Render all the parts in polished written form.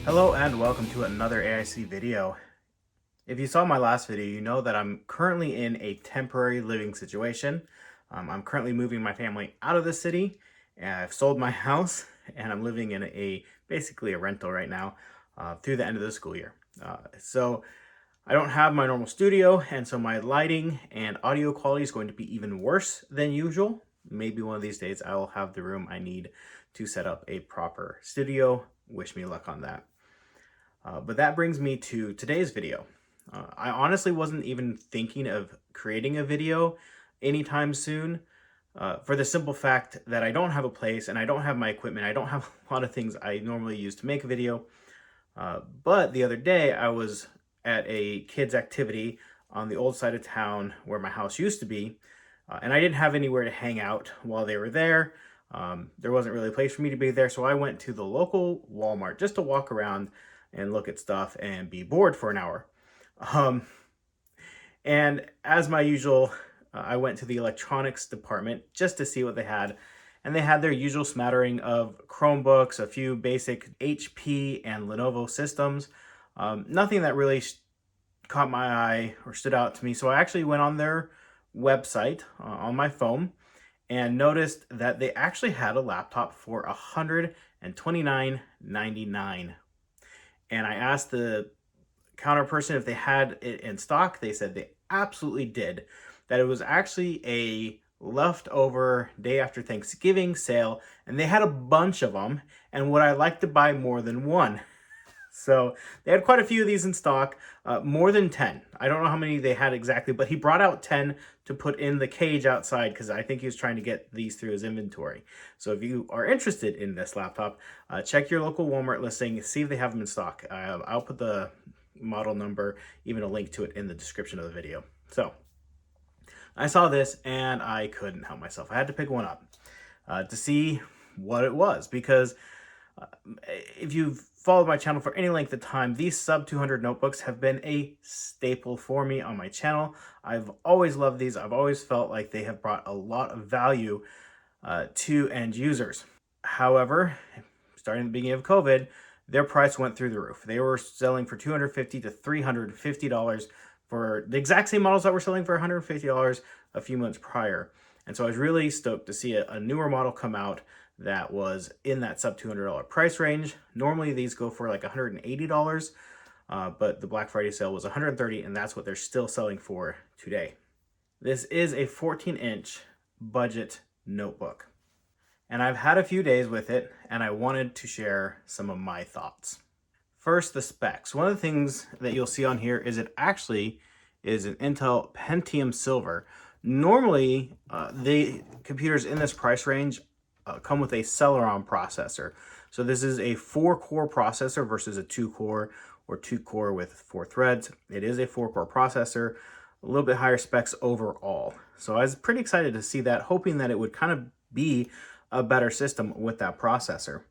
Hello and welcome to another AIC video. If you saw my last video, you know that I'm currently in a temporary living situation. I'm currently moving my family out of the city, and I've sold my house, and I'm living in basically a rental right now through the end of the school year. So I don't have my normal studio, and so my lighting and audio quality is going to be even worse than usual. Maybe one of these days I will have the room I need to set up a proper studio. Wish me luck on that. But that brings me to today's video. I honestly wasn't even thinking of creating a video anytime soon for the simple fact that I don't have a place and I don't have my equipment. I don't have a lot of things I normally use to make a video. But the other day I was at a kids activity on the old side of town where my house used to be, and I didn't have anywhere to hang out while they were there. There wasn't really a place for me to be there, so I went to the local Walmart just to walk around and look at stuff and be bored for an hour. Um, and as my usual, I went to the electronics department just to see what they had. And they had their usual smattering of Chromebooks, a few basic HP and Lenovo systems. Nothing that really caught my eye or stood out to me. So I actually went on their website on my phone and noticed that they actually had a laptop for $129.99. And I asked the counter person if they had it in stock. They said they absolutely did. That it was actually a leftover day after Thanksgiving sale, and they had a bunch of them, and would I like to buy more than one? So they had quite a few of these in stock, more than 10. I don't know how many they had exactly, but he brought out 10 to put in the cage outside because I think he was trying to get these through his inventory. So if you are interested in this laptop, check your local Walmart listing, see if they have them in stock. I'll put the model number, even a link to it in the description of the video. So I saw this and I couldn't help myself. I had to pick one up to see what it was, because if you've followed my channel for any length of time, these sub 200 notebooks have been a staple for me on my channel. I've always loved these. I've always felt like they have brought a lot of value to end users. However, starting at the beginning of COVID, their price went through the roof. They were selling for $250 to $350 for the exact same models that were selling for $150 a few months prior. And so I was really stoked to see a newer model come out that was in that sub $200 price range. Normally these go for like $180, but the Black Friday sale was $130, and that's what they're still selling for today. This is a 14-inch budget notebook, and I've had a few days with it, and I wanted to share some of my thoughts. First, the specs. One of the things that you'll see on here is it actually is an Intel Pentium Silver. Normally, the computers in this price range come with a Celeron processor. So this is a 4-core processor versus a 2-core or 2-core with 4 threads. It is a 4-core processor, a little bit higher specs overall. So I was pretty excited to see that, hoping that it would kind of be a better system with that processor.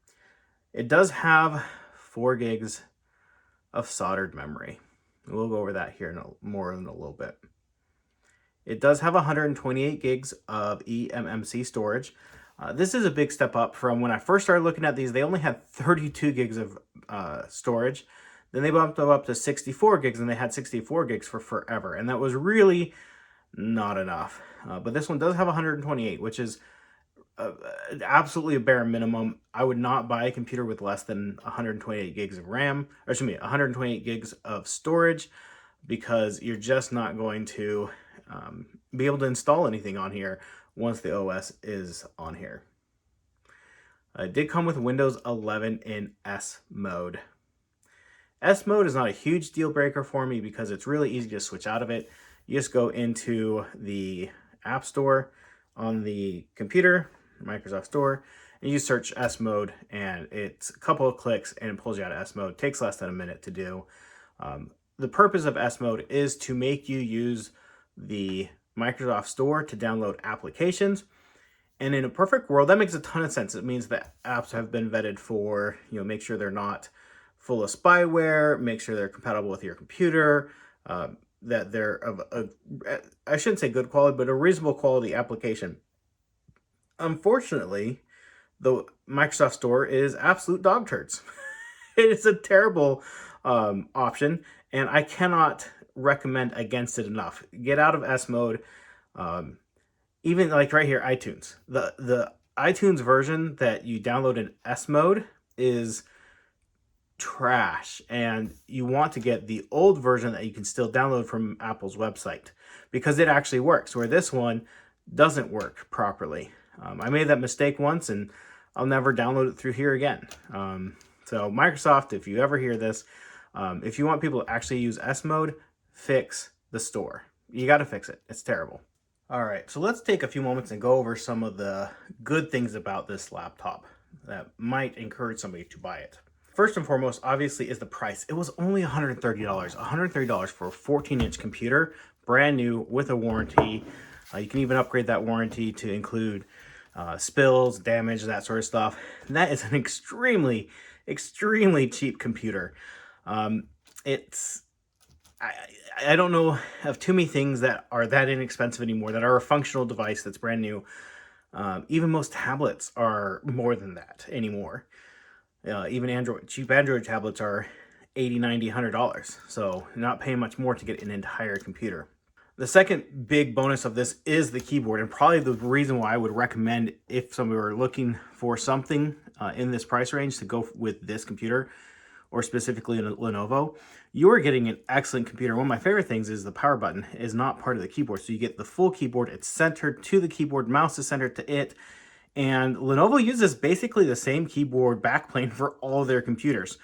It does have 4 gigs of soldered memory. We'll go over that here more in a little bit. It does have 128 gigs of eMMC storage. This is a big step up from when I first started looking at these. They only had 32 gigs of storage. Then they bumped them up to 64 gigs, and they had 64 gigs for forever. And that was really not enough. But this one does have 128, which is absolutely a bare minimum. I would not buy a computer with less than 128 gigs of RAM, or excuse me, 128 gigs of storage, because you're just not going to be able to install anything on here once the OS is on here. It did come with Windows 11 in S mode. S mode is not a huge deal breaker for me because it's really easy to switch out of it. You just go into the App Store on the computer, Microsoft Store, and you search S mode, and it's a couple of clicks and it pulls you out of S mode. It takes less than a minute to do. The purpose of S mode is to make you use the Microsoft Store to download applications. And in a perfect world, that makes a ton of sense. It means that apps have been vetted for, make sure they're not full of spyware, make sure they're compatible with your computer, that they're of I shouldn't say good quality, but a reasonable quality application. Unfortunately, the Microsoft Store is absolute dog turds. It's a terrible option, and I cannot recommend against it enough. Get out of S mode. Um, Even like right here, iTunes. The iTunes version that you download in S mode is trash, and you want to get the old version that you can still download from Apple's website because it actually works, where this one doesn't work properly. I made that mistake once, and I'll never download it through here again. So Microsoft, if you ever hear this, if you want people to actually use S mode, fix the store. You got to fix it. It's terrible. All right, so let's take a few moments and go over some of the good things about this laptop that might encourage somebody to buy it. First and foremost, obviously, is the price. It was only $130. $130 for a 14-inch computer, brand new with a warranty. You can even upgrade that warranty to include spills, damage, that sort of stuff. And that is an extremely, extremely cheap computer. It's I don't know of too many things that are that inexpensive anymore, that are a functional device that's brand new. Even most tablets are more than that anymore. Even cheap Android tablets are $80, $90, $100. So you're not paying much more to get an entire computer. The second big bonus of this is the keyboard, and probably the reason why I would recommend, if somebody were looking for something in this price range, to go with this computer, or specifically a Lenovo. You are getting an excellent computer. One of my favorite things is the power button is not part of the keyboard. So you get the full keyboard. It's centered to the keyboard. Mouse is centered to it. And Lenovo uses basically the same keyboard backplane for all their computers.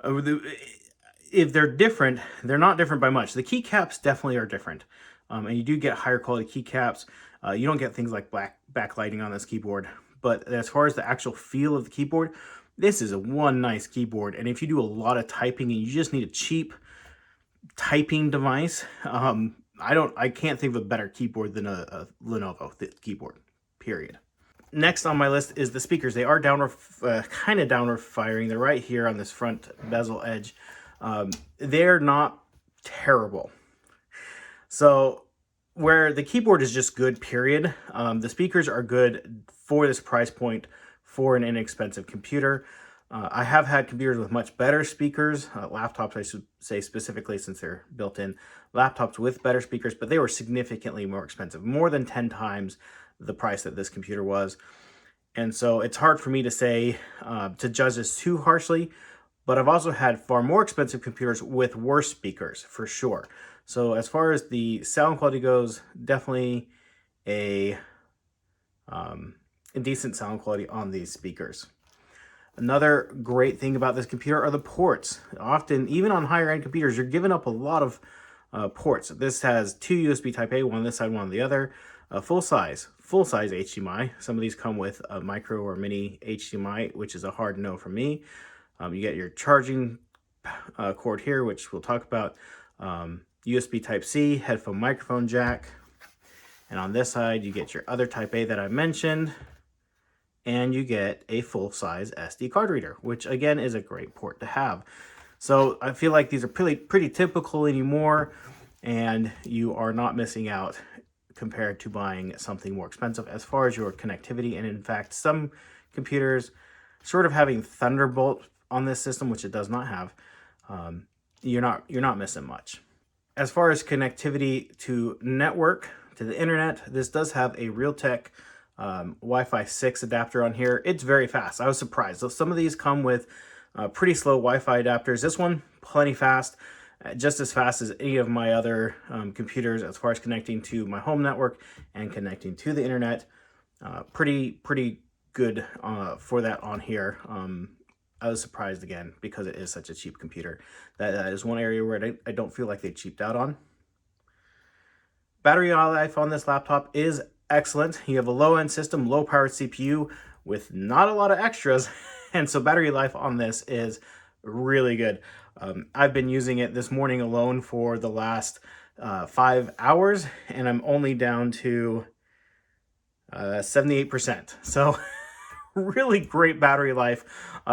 If they're different, they're not different by much. The keycaps definitely are different. And you do get higher quality keycaps. You don't get things like backlighting on this keyboard. But as far as the actual feel of the keyboard, this is one nice keyboard. And if you do a lot of typing and you just need a cheap typing device, I can't think of a better keyboard than a Lenovo keyboard, period. Next on my list is the speakers. They are kind of downward firing. They're right here on this front bezel edge. They're not terrible. So where the keyboard is just good, period, the speakers are good for this price point for an inexpensive computer. I have had computers with much better speakers, laptops I should say specifically, since they're built in, laptops with better speakers, but they were significantly more expensive, more than 10 times the price that this computer was. And so it's hard for me to say, to judge this too harshly, but I've also had far more expensive computers with worse speakers, for sure. So as far as the sound quality goes, definitely a decent sound quality on these speakers. Another great thing about this computer are the ports. Often, even on higher end computers, you're giving up a lot of ports. This has two USB Type A, one on this side, one on the other. Full size HDMI. Some of these come with a micro or mini HDMI, which is a hard no for me. You get your charging cord here, which we'll talk about. USB Type C, headphone microphone jack. And on this side, you get your other Type A that I mentioned. And you get a full-size SD card reader, which again is a great port to have. So I feel like these are pretty typical anymore, and you are not missing out compared to buying something more expensive as far as your connectivity. And in fact, some computers sort of having Thunderbolt on this system, which it does not have, you're not missing much. As far as connectivity to network, to the internet, this does have a Realtek Wi-Fi 6 adapter on here. It's very fast. I was surprised. So some of these come with pretty slow Wi-Fi adapters. This one, plenty fast, just as fast as any of my other computers as far as connecting to my home network and connecting to the internet. Pretty good for that on here. I was surprised again because it is such a cheap computer. That is one area where I don't feel like they cheaped out on. Battery life on this laptop is excellent. You have a low-end system, low-powered CPU with not a lot of extras, and so battery life on this is really good. I've been using it this morning alone for the last 5 hours, and I'm only down to 78%. So really great battery life.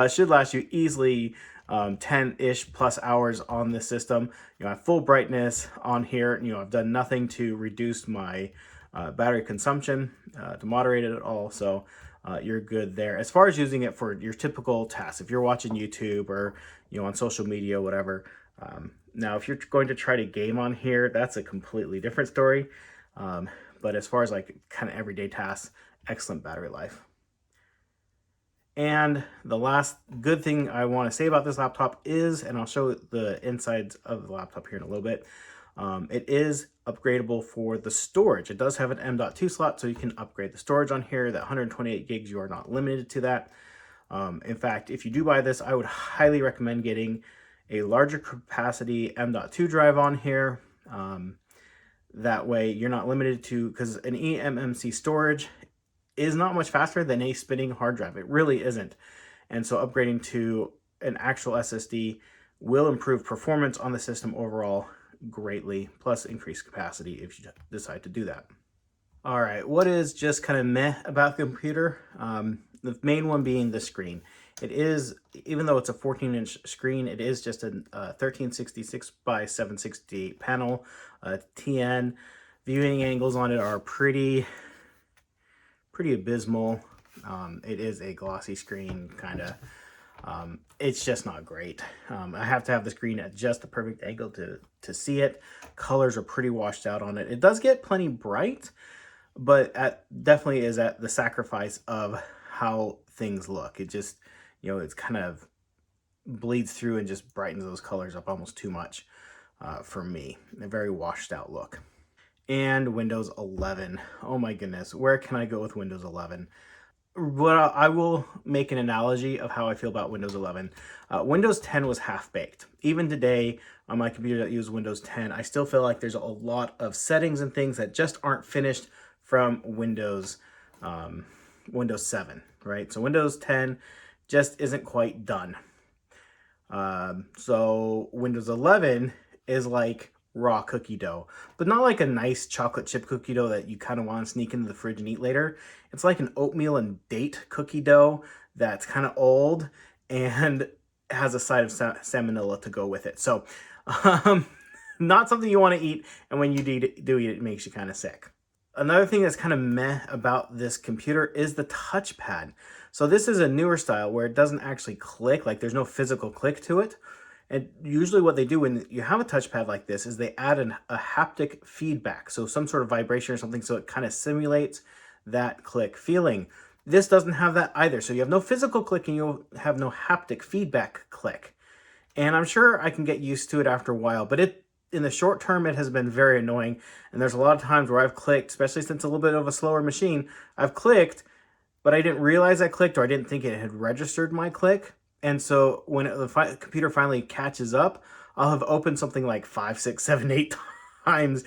Should last you easily 10-ish plus hours on this system. I have full brightness on here. I've done nothing to reduce my battery consumption, to moderate it at all. So you're good there. As far as using it for your typical tasks, if you're watching YouTube or on social media, whatever. Now, if you're going to try to game on here, that's a completely different story. But as far as like kind of everyday tasks, excellent battery life. And the last good thing I want to say about this laptop is, and I'll show the insides of the laptop here in a little bit, it is upgradable for the storage. It does have an M.2 slot, so you can upgrade the storage on here. That 128 gigs, you are not limited to that. In fact, if you do buy this, I would highly recommend getting a larger capacity M.2 drive on here. That way you're not limited to, because an eMMC storage is not much faster than a spinning hard drive. It really isn't. And so upgrading to an actual SSD will improve performance on the system overall greatly, plus increase capacity if you decide to do that. All right, what is just kind of meh about the computer? The main one being the screen. It is, even though it's a 14-inch screen, it is just a 1366 by 768 panel. TN viewing angles on it are pretty abysmal. It is a glossy screen, kind of. It's just not great. I have to have the screen at just the perfect angle to see it. Colors are pretty washed out on it. It does get plenty bright, but definitely is at the sacrifice of how things look. It just, it's kind of bleeds through and just brightens those colors up almost too much for me. A very washed out look. And Windows 11. Oh my goodness, where can I go with Windows 11? Well, I will make an analogy of how I feel about Windows 11. Windows 10 was half-baked. Even today, on my computer that uses Windows 10, I still feel like there's a lot of settings and things that just aren't finished from Windows 7, right? So Windows 10 just isn't quite done. So Windows 11 is like raw cookie dough, but not like a nice chocolate chip cookie dough that you kind of want to sneak into the fridge and eat later. It's like an oatmeal and date cookie dough that's kind of old and has a side of salmonella to go with it. So not something you want to eat, and when you do eat it, it makes you kind of sick. Another thing that's kind of meh about this computer is the touchpad. So this is a newer style where it doesn't actually click, like there's no physical click to it. And usually what they do when you have a touchpad like this is they add a haptic feedback. So some sort of vibration or something, so it kind of simulates that click feeling. This doesn't have that either. So you have no physical click and you'll have no haptic feedback click. And I'm sure I can get used to it after a while, but in the short term, it has been very annoying. And there's a lot of times where I've clicked, especially since it's a little bit of a slower machine, I've clicked, but I didn't realize I clicked, or I didn't think it had registered my click. And so when the computer finally catches up, I'll have opened something like 5, 6, 7, 8 times,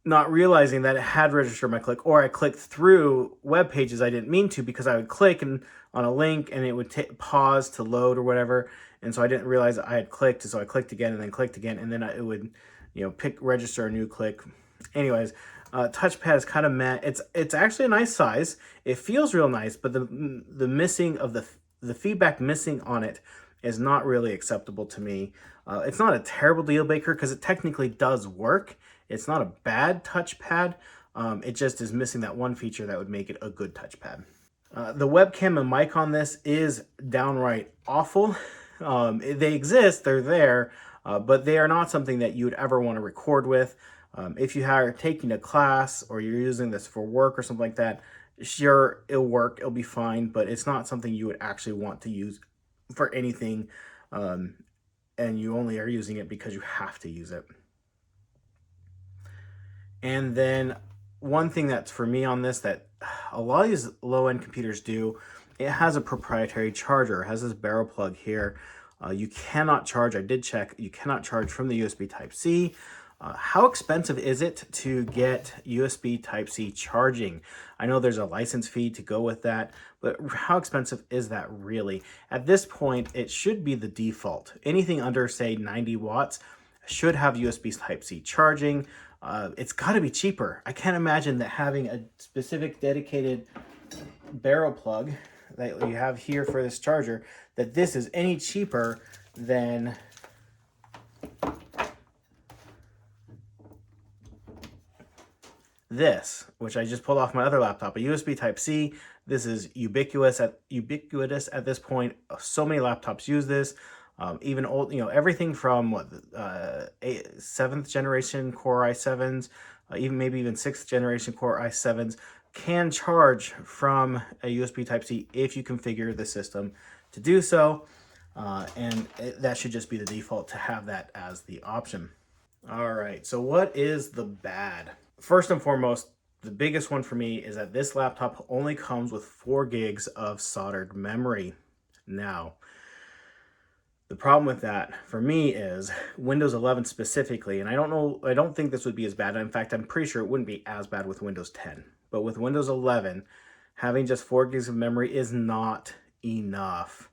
not realizing that it had registered my click, or I clicked through web pages I didn't mean to, because I would click on a link and it would pause to load or whatever. And so I didn't realize I had clicked, so I clicked again and then clicked again, and then it would, register a new click. Anyways, touchpad is kind of meh. It's actually a nice size. It feels real nice, but the missing of the feedback missing on it is not really acceptable to me. It's not a terrible deal breaker because it technically does work. It's not a bad touchpad. It just is missing that one feature that would make it a good touchpad. The webcam and mic on this is downright awful. They exist, they're there, but they are not something that you would ever want to record with. If you are taking a class or you're using this for work or something like that, sure, it'll work, it'll be fine, but it's not something you would actually want to use for anything, and you only are using it because you have to use it. And then one thing that's for me on this that a lot of these low-end computers do, it has a proprietary charger. It has this barrel plug here. You cannot charge, I did check, you cannot charge from the USB Type-C. How expensive is it to get USB Type-C charging? I know there's a license fee to go with that, but how expensive is that really? At this point, it should be the default. Anything under, say, 90 watts should have USB Type-C charging. It's got to be cheaper. I can't imagine that having a specific dedicated barrel plug that you have here for this charger, that this is any cheaper than this, which I just pulled off my other laptop, a USB Type-C. This is ubiquitous at this point. So many laptops use this. Even old, everything from what, 7th generation Core i7s, even 6th generation Core i7s can charge from a USB Type-C if you configure the system to do so. That should just be the default to have that as the option. All right, so what is the bad? First and foremost, the biggest one for me is that this laptop only comes with 4 gigs of soldered memory. Now, the problem with that for me is Windows 11 specifically, and I don't think this would be as bad. In fact, I'm pretty sure it wouldn't be as bad with Windows 10. But with Windows 11, having just 4 gigs of memory is not enough.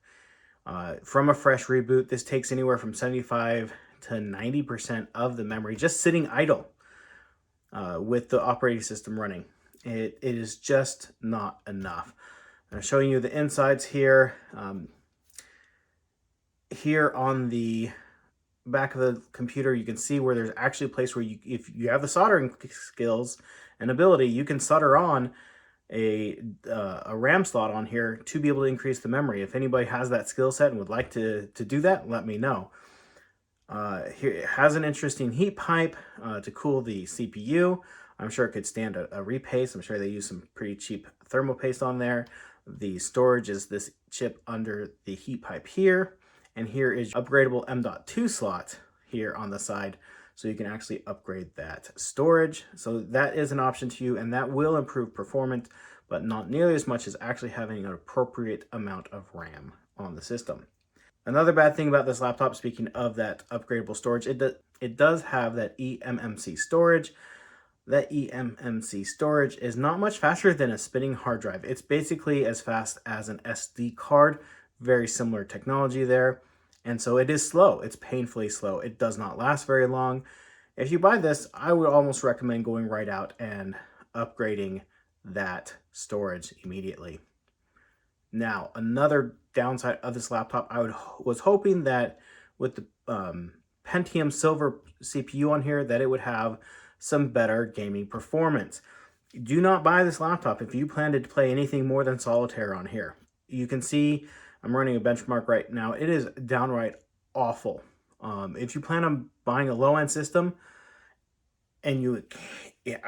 From a fresh reboot, this takes anywhere from 75 to 90% of the memory just sitting idle with the operating system running. It is just not enough. I'm showing you the insides here. Here on the back of the computer, you can see where there's actually a place where if you have the soldering skills and ability, you can solder on a RAM slot on here to be able to increase the memory. If anybody has that skill set and would like to do that, let me know. Here it has an interesting heat pipe to cool the CPU. I'm sure it could stand a repaste. I'm sure they use some pretty cheap thermal paste on there. The storage is this chip under the heat pipe here. And here is upgradable M.2 slot here on the side, so you can actually upgrade that storage. So that is an option to you, and that will improve performance, but not nearly as much as actually having an appropriate amount of RAM on the system. Another bad thing about this laptop, speaking of that upgradable storage, it does have that eMMC storage. That eMMC storage is not much faster than a spinning hard drive. It's basically as fast as an SD card. Very similar technology there. And so it is slow. It's painfully slow. It does not last very long. If you buy this, I would almost recommend going right out and upgrading that storage immediately. Now, another downside of this laptop, I was hoping that with the Pentium Silver CPU on here, that it would have some better gaming performance. Do not buy this laptop if you plan to play anything more than solitaire on here. You can see I'm running a benchmark right now. It is downright awful. If you plan on buying a low-end system and you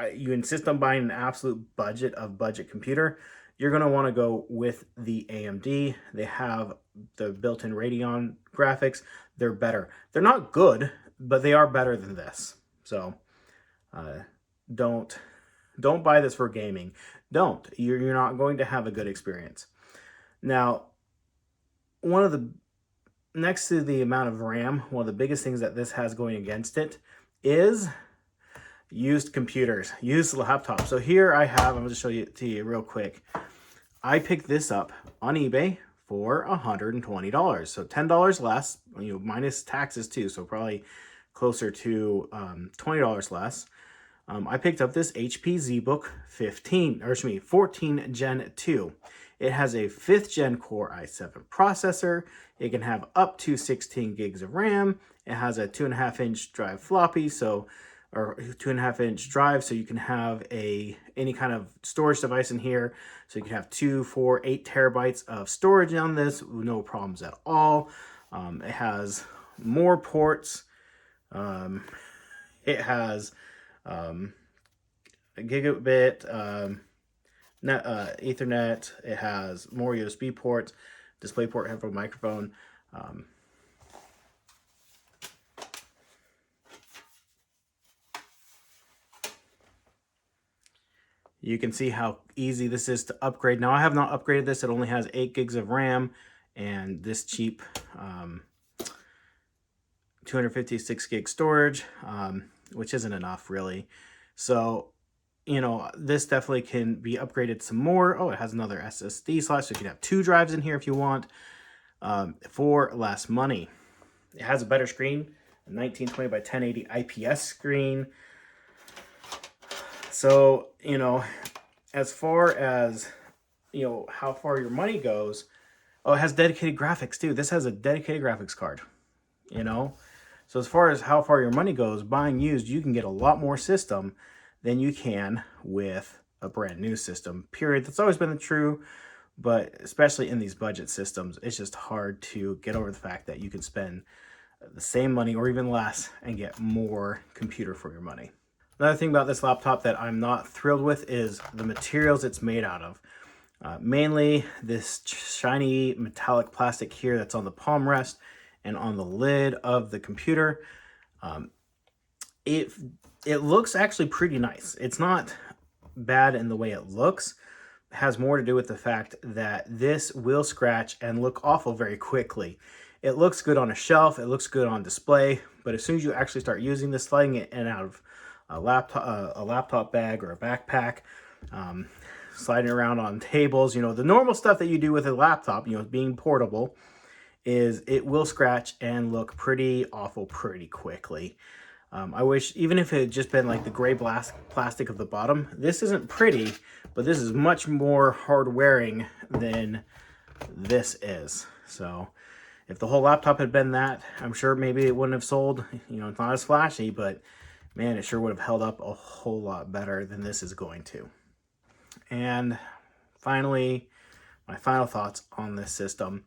insist on buying an absolute budget computer, you're going to want to go with the AMD. They have the built-in Radeon graphics. They're better. They're not good, but they are better than this. So don't buy this for gaming. Don't. You're not going to have a good experience. Now, next to the amount of RAM, one of the biggest things that this has going against it is used computers, used laptops. So here I have, I'm going to show you to you real quick. I picked this up on eBay for $120, so $10 less, minus taxes too, so probably closer to $20 less. I picked up this HP ZBook 14 Gen 2. It has a 5th Gen Core i7 processor. It can have up to 16 gigs of RAM. It has a 2.5-inch drive floppy, or 2.5-inch drive, so you can have any kind of storage device in here. So you can have 2, 4, 8 terabytes of storage on this, no problems at all. It has more ports. It has a gigabit Ethernet. It has more USB ports, DisplayPort, headphone, microphone. You can see how easy this is to upgrade. Now, I have not upgraded this. It only has 8 gigs of RAM and this cheap 256 gig storage, which isn't enough really. So, this definitely can be upgraded some more. Oh, it has another SSD slot, so you can have 2 drives in here if you want, for less money. It has a better screen, a 1920 by 1080 IPS screen. So, as far as, how far your money goes, oh, it has dedicated graphics too. This has a dedicated graphics card, So as far as how far your money goes, buying used, you can get a lot more system than you can with a brand new system, period. That's always been true, but especially in these budget systems, it's just hard to get over the fact that you can spend the same money or even less and get more computer for your money. Another thing about this laptop that I'm not thrilled with is the materials it's made out of. Mainly this shiny metallic plastic here that's on the palm rest and on the lid of the computer. It looks actually pretty nice. It's not bad in the way it looks. It has more to do with the fact that this will scratch and look awful very quickly. It looks good on a shelf, it looks good on display, but as soon as you actually start using this, sliding it in and out of a laptop bag or a backpack, sliding around on tables, the normal stuff that you do with a laptop, being portable, is it will scratch and look pretty awful pretty quickly. I wish, even if it had just been like the gray plastic of the bottom, this isn't pretty, but this is much more hard wearing than this is. So if the whole laptop had been that, I'm sure maybe it wouldn't have sold. It's not as flashy, but man, it sure would have held up a whole lot better than this is going to. And finally, my final thoughts on this system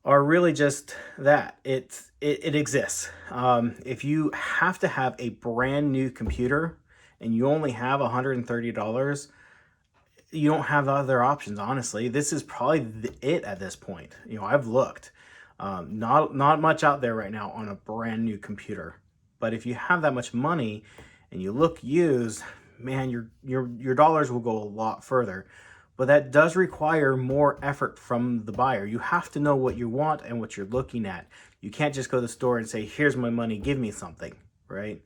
are really just that it exists. If you have to have a brand new computer and you only have $130, you don't have other options. Honestly, this is probably it at this point. I've looked, not much out there right now on a brand new computer. But if you have that much money and you look used, man, your dollars will go a lot further. But that does require more effort from the buyer. You have to know what you want and what you're looking at. You can't just go to the store and say, here's my money, give me something, right?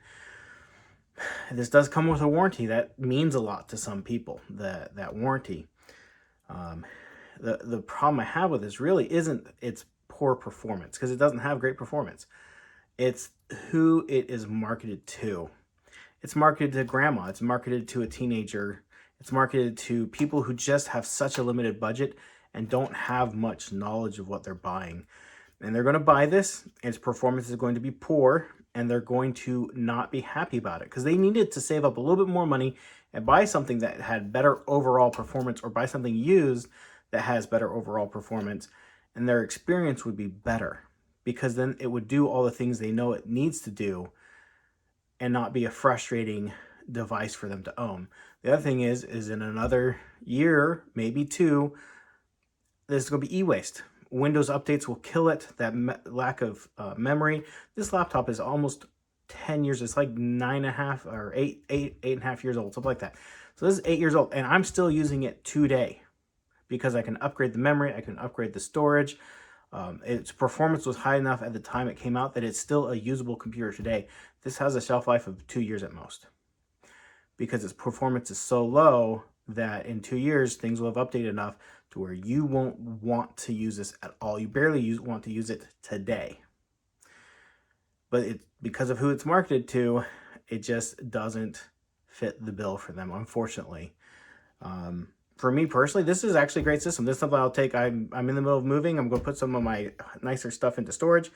This does come with a warranty. That means a lot to some people, that warranty. The problem I have with this really isn't its poor performance, because it doesn't have great performance. It's who it is marketed to. It's marketed to grandma. It's marketed to a teenager. It's marketed to people who just have such a limited budget and don't have much knowledge of what they're buying. And they're going to buy this, and its performance is going to be poor, and they're going to not be happy about it because they needed to save up a little bit more money and buy something that had better overall performance, or buy something used that has better overall performance, and their experience would be better because then it would do all the things they know it needs to do and not be a frustrating device for them to own. The other thing is in another year, maybe two, there's going to be e-waste. Windows updates will kill it, that lack of memory. This laptop is almost 10 years. It's like 9.5 or 8.5 years old, something like that. So this is 8 years old, and I'm still using it today because I can upgrade the memory, I can upgrade the storage. Its performance was high enough at the time it came out that it's still a usable computer today. This has a shelf life of 2 years at most, because its performance is so low that in 2 years, things will have updated enough to where you won't want to use this at all. You barely want to use it today. But because of who it's marketed to, it just doesn't fit the bill for them, unfortunately. For me personally, this is actually a great system. This is something I'll take. I'm in the middle of moving. I'm going to put some of my nicer stuff into storage.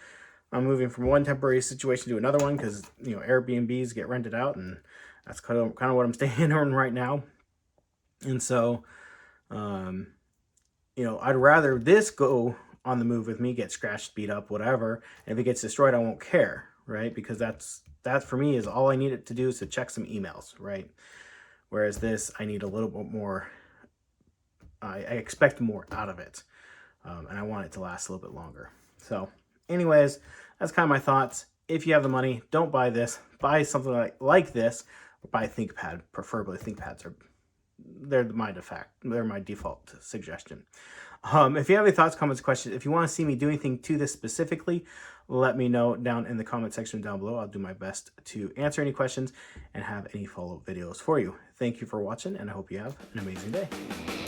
I'm moving from one temporary situation to another one because, Airbnbs get rented out, and that's kind of what I'm staying on right now. And so, I'd rather this go on the move with me, get scratched, beat up, whatever. And if it gets destroyed, I won't care, right? Because that for me is all I need it to do is to check some emails, right? Whereas this, I need a little bit more. I expect more out of it, and I want it to last a little bit longer. So, anyways, that's kind of my thoughts. If you have the money, don't buy this. Buy something like this. Or buy a ThinkPad. Preferably ThinkPads they're my default suggestion. If you have any thoughts, comments, questions, if you want to see me do anything to this specifically, let me know down in the comment section down below. I'll do my best to answer any questions and have any follow-up videos for you. Thank you for watching, and I hope you have an amazing day.